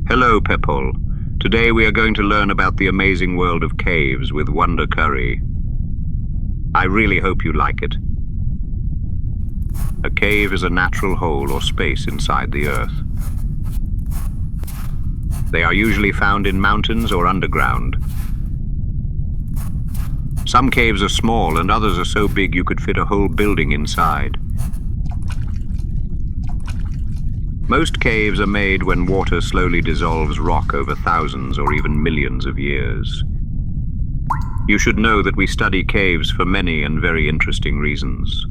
Hello, Pepol. Today we are going to learn about the amazing world of caves with Wonder Kurry. I really hope you like it. A cave is a natural hole or space inside the earth. They are usually found in mountains or underground. Some caves are small and others are so big you could fit a whole building inside. Most caves are made when water slowly dissolves rock over thousands or even millions of years. You should know that we study caves for many and very interesting reasons.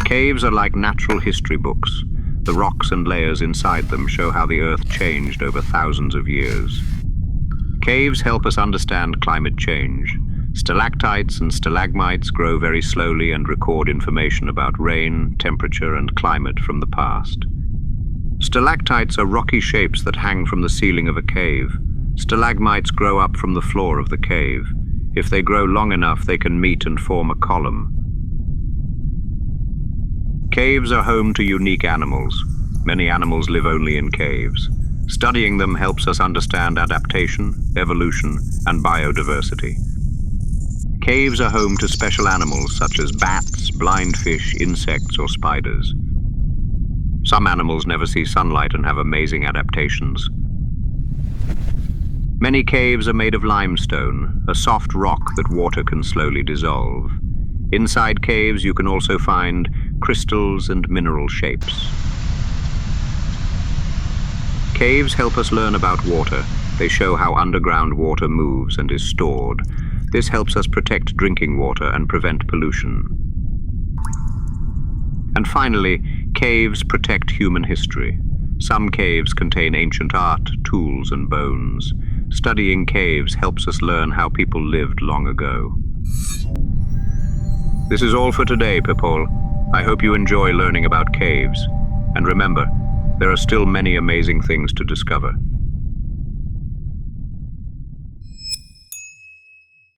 Caves are like natural history books. The rocks and layers inside them show how the earth changed over thousands of years. Caves help us understand climate change. Stalactites and stalagmites grow very slowly and record information about rain, temperature, and climate from the past. Stalactites are rocky shapes that hang from the ceiling of a cave. Stalagmites grow up from the floor of the cave. If they grow long enough, they can meet and form a column. Caves are home to unique animals. Many animals live only in caves. Studying them helps us understand adaptation, evolution, and biodiversity. Caves are home to special animals such as bats, blind fish, insects, or spiders. Some animals never see sunlight and have amazing adaptations. Many caves are made of limestone, a soft rock that water can slowly dissolve. Inside caves you can also find crystals and mineral shapes. Caves help us learn about water. They show how underground water moves and is stored. This helps us protect drinking water and prevent pollution. And finally, caves protect human history. Some caves contain ancient art, tools, and bones. Studying caves helps us learn how people lived long ago. This is all for today, Pepol. I hope you enjoy learning about caves. And remember, there are still many amazing things to discover.